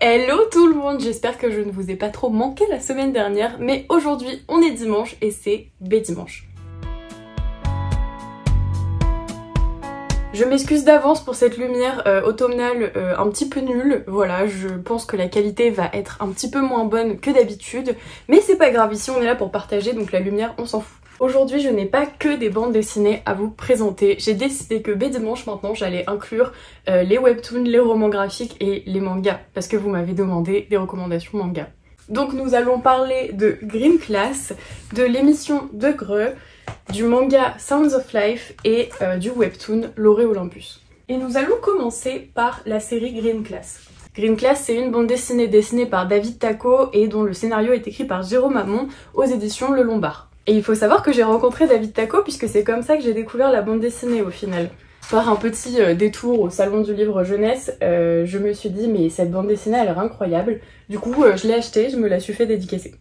Hello tout le monde, j'espère que je ne vous ai pas trop manqué la semaine dernière, mais aujourd'hui on est dimanche et c'est B-Dimanche. Je m'excuse d'avance pour cette lumière automnale un petit peu nulle, voilà, je pense que la qualité va être un petit peu moins bonne que d'habitude, mais c'est pas grave, ici on est là pour partager, donc la lumière on s'en fout. Aujourd'hui je n'ai pas que des bandes dessinées à vous présenter, j'ai décidé que B-Dimanche maintenant j'allais inclure les webtoons, les romans graphiques et les mangas, parce que vous m'avez demandé des recommandations manga. Donc nous allons parler de Green Class, de l'émission de Greux, du manga Sounds of Life et du webtoon L'Oré Olympus. Et nous allons commencer par la série Green Class. Green Class, c'est une bande dessinée par David Tako et dont le scénario est écrit par Jérôme Hamon aux éditions Le Lombard. Et il faut savoir que j'ai rencontré David Tako puisque c'est comme ça que j'ai découvert la bande dessinée au final. Par un petit détour au salon du livre jeunesse, je me suis dit mais cette bande dessinée elle a l'air incroyable. Du coup je l'ai achetée, je me la suis fait dédicacer.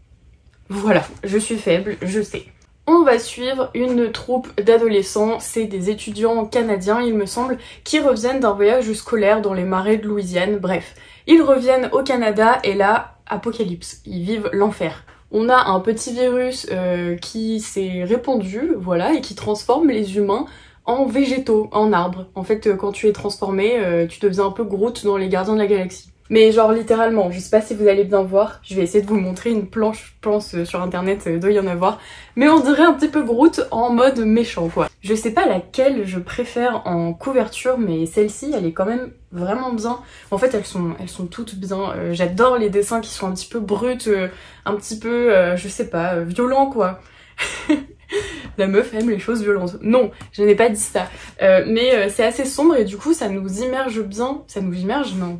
Voilà, je suis faible, je sais. On va suivre une troupe d'adolescents, c'est des étudiants canadiens il me semble, qui reviennent d'un voyage scolaire dans les marais de Louisiane, bref. Ils reviennent au Canada et là, apocalypse, ils vivent l'enfer. On a un petit virus qui s'est répandu, voilà, et qui transforme les humains en végétaux, en arbres. En fait, quand tu es transformé, tu deviens un peu Groot dans les Gardiens de la Galaxie. Mais genre littéralement, je sais pas si vous allez bien voir, je vais essayer de vous montrer une planche, je pense sur internet, doit y en avoir. Mais on dirait un petit peu Groot en mode méchant quoi. Je sais pas laquelle je préfère en couverture, mais celle-ci elle est quand même vraiment bien. En fait elles sont toutes bien, j'adore les dessins qui sont un petit peu bruts, un petit peu, je sais pas, violents quoi. La meuf aime les choses violentes. Non, je n'ai pas dit ça. Mais c'est assez sombre et du coup ça nous immerge bien. Ça nous immerge? Non.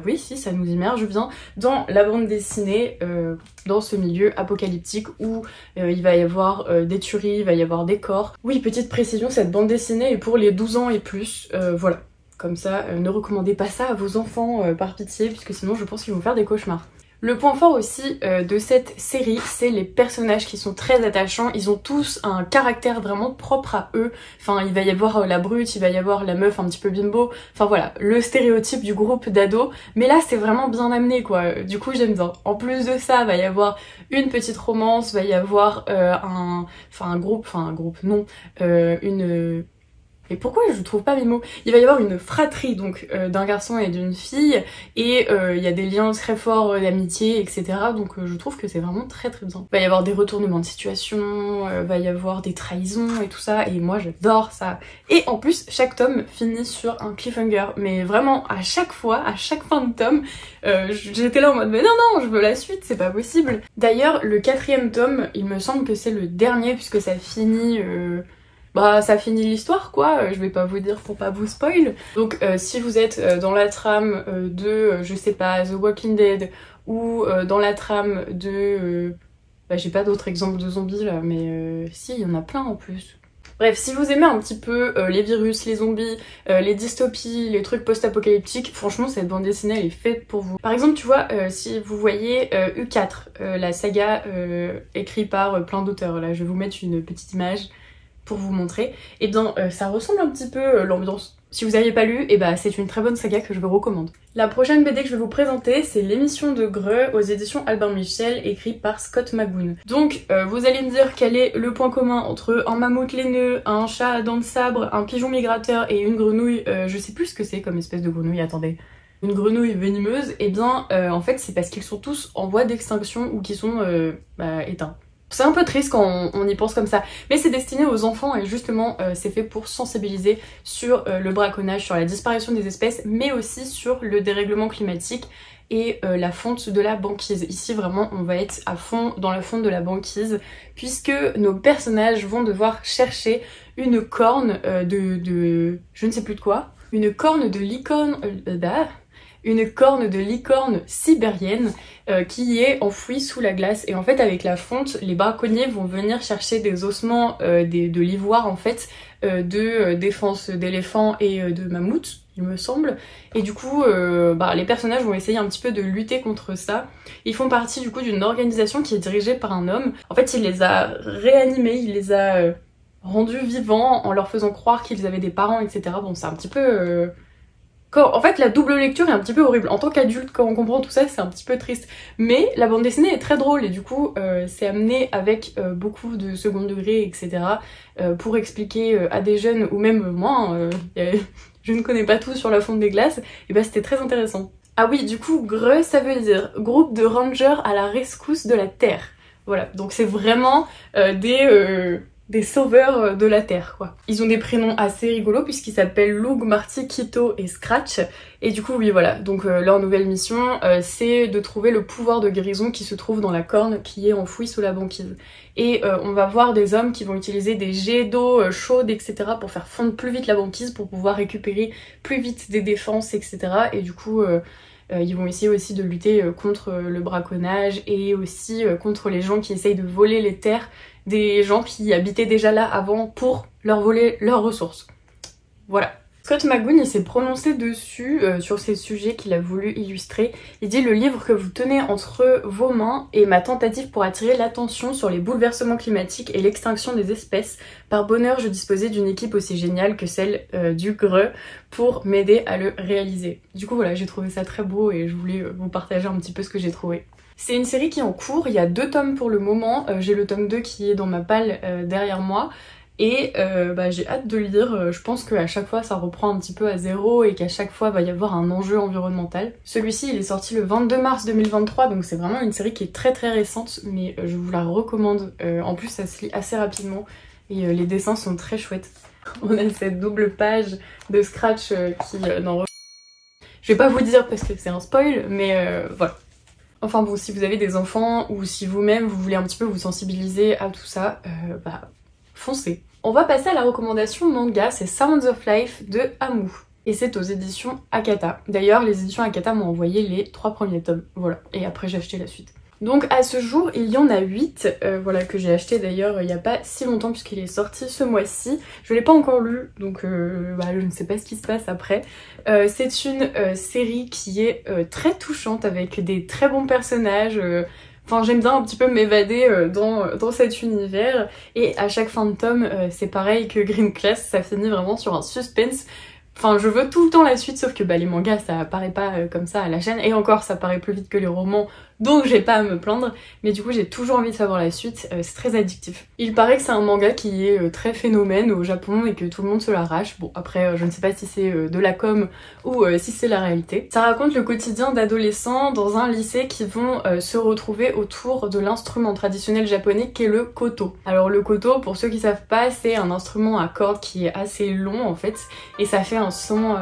Oui, si, ça nous immerge bien dans la bande dessinée, dans ce milieu apocalyptique où il va y avoir des tueries, il va y avoir des corps. Oui, petite précision, cette bande dessinée est pour les 12 ans et plus. Voilà. Comme ça, ne recommandez pas ça à vos enfants par pitié, puisque sinon je pense qu'ils vont faire des cauchemars. Le point fort aussi de cette série, c'est les personnages qui sont très attachants. Ils ont tous un caractère vraiment propre à eux. Enfin, il va y avoir la brute, il va y avoir la meuf un petit peu bimbo. Enfin voilà, le stéréotype du groupe d'ados. Mais là, c'est vraiment bien amené quoi. Du coup, j'aime bien. En plus de ça, va y avoir une petite romance, va y avoir une... Et pourquoi je trouve pas mes mots? Il va y avoir une fratrie donc d'un garçon et d'une fille et il y a des liens très forts d'amitié etc. Donc je trouve que c'est vraiment très très bien. Il va y avoir des retournements de situation, va y avoir des trahisons et tout ça et moi j'adore ça. Et en plus chaque tome finit sur un cliffhanger mais vraiment à chaque fois, à chaque fin de tome j'étais là en mode mais non je veux la suite, c'est pas possible. D'ailleurs le 4e tome il me semble que c'est le dernier puisque ça finit... ça finit l'histoire quoi, je vais pas vous dire pour pas vous spoil. Donc si vous êtes dans la trame de, je sais pas, The Walking Dead ou dans la trame de... j'ai pas d'autres exemples de zombies là, mais si, il y en a plein en plus. Bref, si vous aimez un petit peu les virus, les zombies, les dystopies, les trucs post-apocalyptiques, franchement cette bande dessinée elle est faite pour vous. Par exemple tu vois, si vous voyez U4, la saga écrite par plein d'auteurs, là je vais vous mettre une petite image pour vous montrer, et bien ça ressemble un petit peu l'ambiance. Si vous n'aviez pas lu, et c'est une très bonne saga que je vous recommande. La prochaine BD que je vais vous présenter, c'est l'émission de Greux aux éditions Albin Michel, écrit par Scott Magoon. Donc vous allez me dire quel est le point commun entre un mammouth laineux, un chat à dents de sabre, un pigeon migrateur et une grenouille, je sais plus ce que c'est comme espèce de grenouille, attendez. Une grenouille venimeuse, et bien en fait c'est parce qu'ils sont tous en voie d'extinction ou qu'ils sont éteints. C'est un peu triste quand on y pense comme ça, mais c'est destiné aux enfants et justement c'est fait pour sensibiliser sur le braconnage, sur la disparition des espèces, mais aussi sur le dérèglement climatique et la fonte de la banquise. Ici vraiment on va être à fond dans la fonte de la banquise puisque nos personnages vont devoir chercher une corne de je ne sais plus de quoi, une corne de licorne... une corne de licorne sibérienne qui est enfouie sous la glace. Et en fait avec la fonte, les braconniers vont venir chercher des ossements, de l'ivoire en fait, de défense d'éléphants et de mammouths, il me semble. Et du coup, les personnages vont essayer un petit peu de lutter contre ça. Ils font partie du coup d'une organisation qui est dirigée par un homme. En fait il les a réanimés, il les a rendus vivants en leur faisant croire qu'ils avaient des parents, etc. Bon c'est un petit peu... En fait, la double lecture est un petit peu horrible. En tant qu'adulte, quand on comprend tout ça, c'est un petit peu triste. Mais la bande dessinée est très drôle et du coup, c'est amené avec beaucoup de second degré, etc. Pour expliquer à des jeunes, ou même moi, je ne connais pas tout sur la fonte des glaces, et bah c'était très intéressant. Ah oui, du coup, GRE, ça veut dire groupe de rangers à la rescousse de la Terre. Voilà, donc c'est vraiment des sauveurs de la Terre, quoi. Ils ont des prénoms assez rigolos puisqu'ils s'appellent Lug, Marty, Kito et Scratch. Et du coup, oui, voilà. Donc leur nouvelle mission, c'est de trouver le pouvoir de guérison qui se trouve dans la corne qui est enfouie sous la banquise. Et on va voir des hommes qui vont utiliser des jets d'eau chaude, etc. pour faire fondre plus vite la banquise, pour pouvoir récupérer plus vite des défenses, etc. Et du coup... ils vont essayer aussi de lutter contre le braconnage et aussi contre les gens qui essayent de voler les terres des gens qui habitaient déjà là avant pour leur voler leurs ressources. Voilà. Scott McGoon, il s'est prononcé dessus, sur ces sujets qu'il a voulu illustrer. Il dit: le livre que vous tenez entre vos mains est ma tentative pour attirer l'attention sur les bouleversements climatiques et l'extinction des espèces. Par bonheur, je disposais d'une équipe aussi géniale que celle du GRE pour m'aider à le réaliser. Du coup voilà, j'ai trouvé ça très beau et je voulais vous partager un petit peu ce que j'ai trouvé. C'est une série qui est en cours, il y a 2 tomes pour le moment, j'ai le tome 2 qui est dans ma palle derrière moi. Et j'ai hâte de lire, je pense qu'à chaque fois ça reprend un petit peu à zéro et qu'à chaque fois va y avoir un enjeu environnemental. Celui-ci il est sorti le 22 mars 2023 donc c'est vraiment une série qui est très très récente mais je vous la recommande. En plus ça se lit assez rapidement et les dessins sont très chouettes. On a cette double page de Scratch qui je vais pas vous dire parce que c'est un spoil mais voilà. Enfin bon, si vous avez des enfants ou si vous-même vous voulez un petit peu vous sensibiliser à tout ça, foncez. On va passer à la recommandation manga, c'est Sounds of Life de Amu. Et c'est aux éditions Akata. D'ailleurs, les éditions Akata m'ont envoyé les 3 premiers tomes, voilà. Et après j'ai acheté la suite. Donc à ce jour, il y en a 8, voilà, que j'ai acheté d'ailleurs il n'y a pas si longtemps puisqu'il est sorti ce mois-ci. Je l'ai pas encore lu, donc je ne sais pas ce qui se passe après. C'est une série qui est très touchante avec des très bons personnages. Enfin, j'aime bien un petit peu m'évader dans cet univers. Et à chaque fin de tome, c'est pareil que Green Class, ça finit vraiment sur un suspense. Enfin, je veux tout le temps la suite, sauf que les mangas, ça apparaît pas comme ça à la chaîne. Et encore, ça paraît plus vite que les romans, donc j'ai pas à me plaindre. Mais du coup, j'ai toujours envie de savoir la suite, c'est très addictif. Il paraît que c'est un manga qui est très phénomène au Japon et que tout le monde se l'arrache. Bon, après, je ne sais pas si c'est de la com ou si c'est la réalité. Ça raconte le quotidien d'adolescents dans un lycée qui vont se retrouver autour de l'instrument traditionnel japonais qu'est le koto. Alors le koto, pour ceux qui savent pas, c'est un instrument à cordes qui est assez long en fait, et ça fait un son...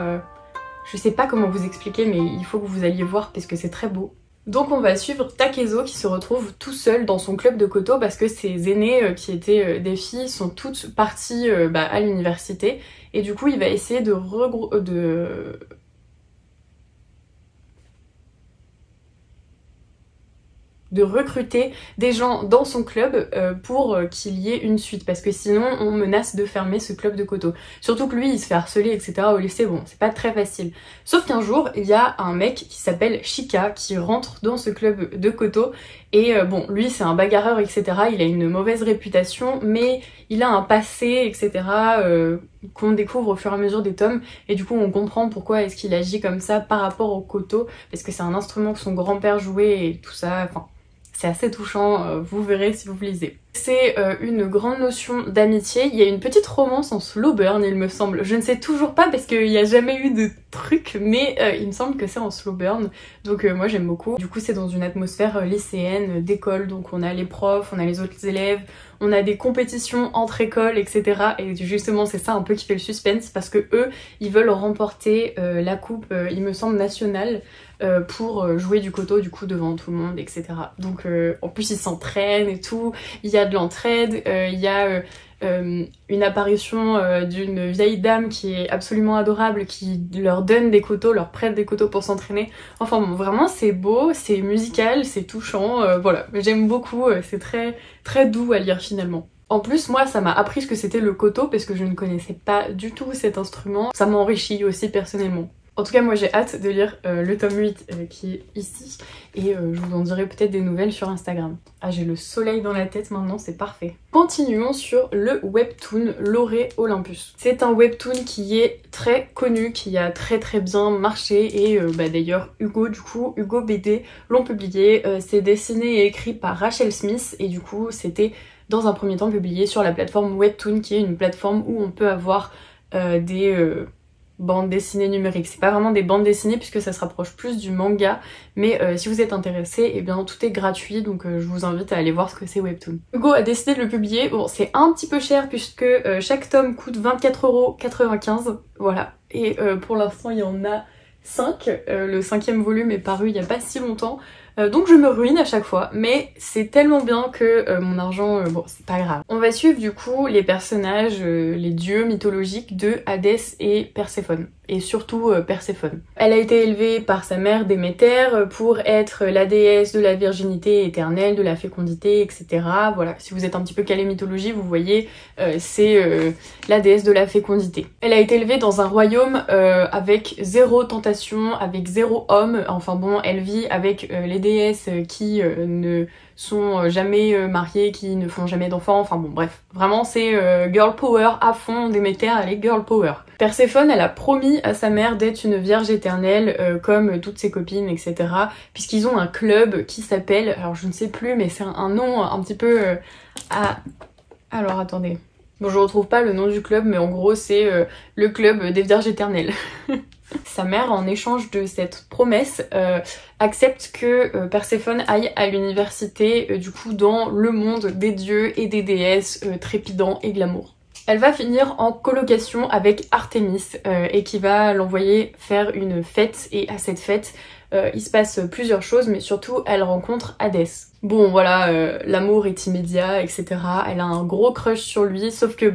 je sais pas comment vous expliquer, mais il faut que vous alliez voir parce que c'est très beau. Donc on va suivre Takezo qui se retrouve tout seul dans son club de koto parce que ses aînés qui étaient des filles sont toutes parties à l'université et du coup il va essayer de recruter des gens dans son club pour qu'il y ait une suite parce que sinon on menace de fermer ce club de koto. Surtout que lui il se fait harceler etc. au lycée, bon c'est pas très facile. Sauf qu'un jour il y a un mec qui s'appelle Shika qui rentre dans ce club de koto et bon lui c'est un bagarreur etc. Il a une mauvaise réputation mais il a un passé etc. Qu'on découvre au fur et à mesure des tomes et du coup on comprend pourquoi est-ce qu'il agit comme ça par rapport au koto parce que c'est un instrument que son grand-père jouait et tout ça, enfin c'est assez touchant, vous verrez si vous lisez. C'est une grande notion d'amitié, il y a une petite romance en slow burn il me semble, je ne sais toujours pas parce qu'il n'y a jamais eu de truc mais il me semble que c'est en slow burn donc moi j'aime beaucoup. Du coup c'est dans une atmosphère lycéenne, d'école, donc on a les profs, on a les autres élèves, on a des compétitions entre écoles etc. Et justement c'est ça un peu qui fait le suspense parce que eux ils veulent remporter la coupe il me semble nationale pour jouer du koto du coup devant tout le monde etc. Donc en plus ils s'entraînent et tout, il y a de l'entraide, il y a une apparition d'une vieille dame qui est absolument adorable qui leur donne des kotos, leur prête des kotos pour s'entraîner. Enfin bon vraiment c'est beau, c'est musical, c'est touchant, voilà j'aime beaucoup, c'est très très doux à lire finalement. En plus moi ça m'a appris ce que c'était le koto parce que je ne connaissais pas du tout cet instrument, ça m'a enrichi aussi personnellement. En tout cas moi j'ai hâte de lire le tome 8 qui est ici et je vous en dirai peut-être des nouvelles sur Instagram. Ah j'ai le soleil dans la tête maintenant, c'est parfait. Continuons sur le webtoon L'Orée Olympus. C'est un webtoon qui est très connu, qui a très bien marché et d'ailleurs Hugo BD l'ont publié. C'est dessiné et écrit par Rachel Smith et du coup c'était dans un premier temps publié sur la plateforme Webtoon qui est une plateforme où on peut avoir des bandes dessinées numériques. C'est pas vraiment des bandes dessinées puisque ça se rapproche plus du manga, mais si vous êtes intéressé, eh bien tout est gratuit, donc je vous invite à aller voir ce que c'est Webtoon. Hugo a décidé de le publier. Bon, c'est un petit peu cher puisque chaque tome coûte 24,95 €, voilà. Et pour l'instant, il y en a 5. Le 5e volume est paru il y a pas si longtemps. Donc je me ruine à chaque fois, mais c'est tellement bien que mon argent, bon c'est pas grave. On va suivre du coup les personnages, les dieux mythologiques de Hadès et Perséphone. Et surtout Perséphone. Elle a été élevée par sa mère Déméter pour être la déesse de la virginité éternelle, de la fécondité, etc. Voilà, si vous êtes un petit peu calé mythologie, vous voyez, c'est la déesse de la fécondité. Elle a été élevée dans un royaume avec 0 tentation, avec 0 homme. Enfin bon, elle vit avec les déesses qui ne sont jamais mariées, qui ne font jamais d'enfants, enfin bon bref, vraiment c'est girl power à fond, Déméter elle est girl power. Perséphone elle a promis à sa mère d'être une vierge éternelle comme toutes ses copines, etc. puisqu'ils ont un club qui s'appelle, alors je ne sais plus mais c'est un nom un petit peu alors attendez, bon je retrouve pas le nom du club mais en gros c'est le club des vierges éternelles. Sa mère, en échange de cette promesse, accepte que Perséphone aille à l'université, du coup dans le monde des dieux et des déesses trépidants et glamour. Elle va finir en colocation avec Artémis et qui va l'envoyer faire une fête, et à cette fête, il se passe plusieurs choses, mais surtout elle rencontre Hadès. Bon voilà, l'amour est immédiat, etc. Elle a un gros crush sur lui, sauf que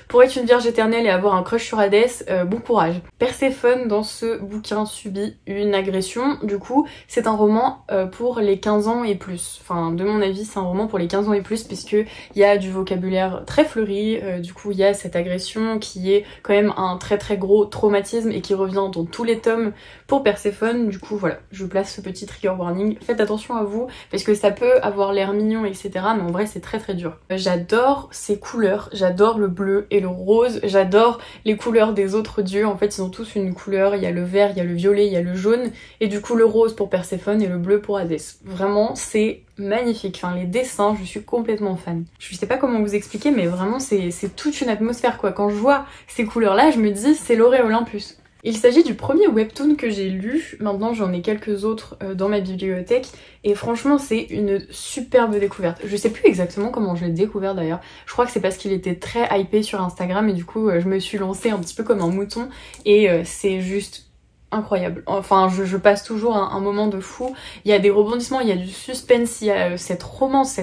pour être une vierge éternelle et avoir un crush sur Hadès, bon courage. Perséphone dans ce bouquin subit une agression, du coup c'est un roman pour les 15 ans et plus. Enfin de mon avis c'est un roman pour les 15 ans et plus puisque il y a du vocabulaire très fleuri, du coup il y a cette agression qui est quand même un très gros traumatisme et qui revient dans tous les tomes pour Perséphone, du coup voilà, je place ce petit trigger warning, faites attention à vous parce que ça peut avoir l'air mignon etc mais en vrai c'est très dur. J'adore ces couleurs, j'adore le bleu et le rose, j'adore les couleurs des autres dieux, en fait ils ont tous une couleur, il y a le vert, il y a le violet, il y a le jaune et du coup le rose pour Perséphone et le bleu pour Hadès. Vraiment c'est magnifique, enfin les dessins je suis complètement fan. Je sais pas comment vous expliquer mais vraiment c'est toute une atmosphère quoi, quand je vois ces couleurs là je me dis c'est L'Orée Olympus. Il s'agit du premier webtoon que j'ai lu, maintenant j'en ai quelques autres dans ma bibliothèque et franchement c'est une superbe découverte. Je sais plus exactement comment je l'ai découvert d'ailleurs, je crois que c'est parce qu'il était très hypé sur Instagram et du coup je me suis lancée un petit peu comme un mouton et c'est juste incroyable. Enfin je passe toujours un moment de fou, il y a des rebondissements, il y a du suspense, il y a cette romance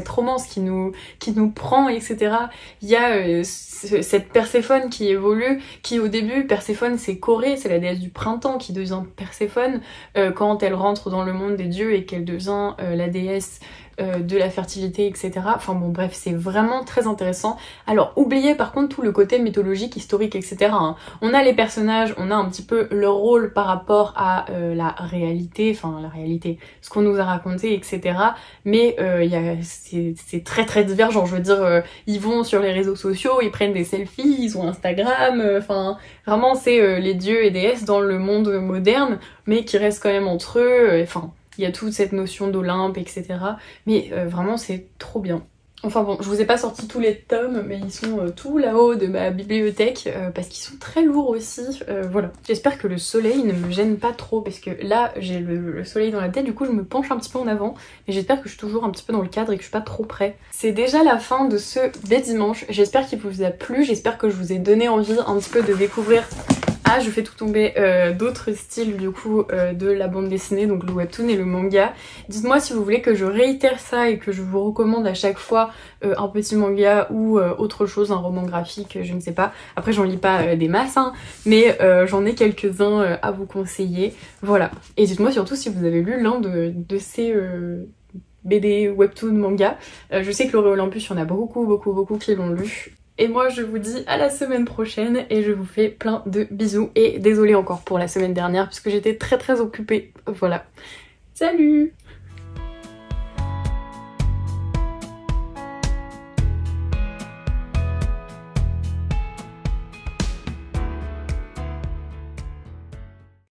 qui nous prend etc. Il y a cette Perséphone qui évolue, qui au début, Perséphone c'est Corée, c'est la déesse du printemps qui devient Perséphone quand elle rentre dans le monde des dieux et qu'elle devient la déesse de la fertilité, etc. Enfin bon bref, c'est vraiment très intéressant. Alors oubliez par contre tout le côté mythologique, historique, etc. Hein. On a les personnages, on a un petit peu leur rôle par rapport à la réalité, enfin la réalité, ce qu'on nous a raconté, etc. Mais c'est très divergent, je veux dire, ils vont sur les réseaux sociaux, ils prennent des selfies, ils ont Instagram, enfin vraiment c'est les dieux et déesses dans le monde moderne, mais qui restent quand même entre eux, enfin il y a toute cette notion d'Olympe, etc. Mais vraiment c'est trop bien. Enfin bon, je vous ai pas sorti tous les tomes, mais ils sont tout là-haut de ma bibliothèque, parce qu'ils sont très lourds aussi, voilà. J'espère que le soleil ne me gêne pas trop, parce que là j'ai le soleil dans la tête, du coup je me penche un petit peu en avant, mais j'espère que je suis toujours un petit peu dans le cadre et que je suis pas trop près. C'est déjà la fin de ce dimanche, j'espère qu'il vous a plu, j'espère que je vous ai donné envie un petit peu de découvrir. Ah, je fais tout tomber d'autres styles du coup de la bande dessinée, donc le webtoon et le manga. Dites-moi si vous voulez que je réitère ça et que je vous recommande à chaque fois un petit manga ou autre chose, un roman graphique, je ne sais pas. Après j'en lis pas des masses, hein, mais j'en ai quelques-uns à vous conseiller. Voilà. Et dites-moi surtout si vous avez lu l'un de ces BD, webtoon, manga. Je sais que L'Orée Olympus, il y en a beaucoup qui l'ont lu. Et moi je vous dis à la semaine prochaine et je vous fais plein de bisous. Et désolée encore pour la semaine dernière puisque j'étais très occupée. Voilà. Salut!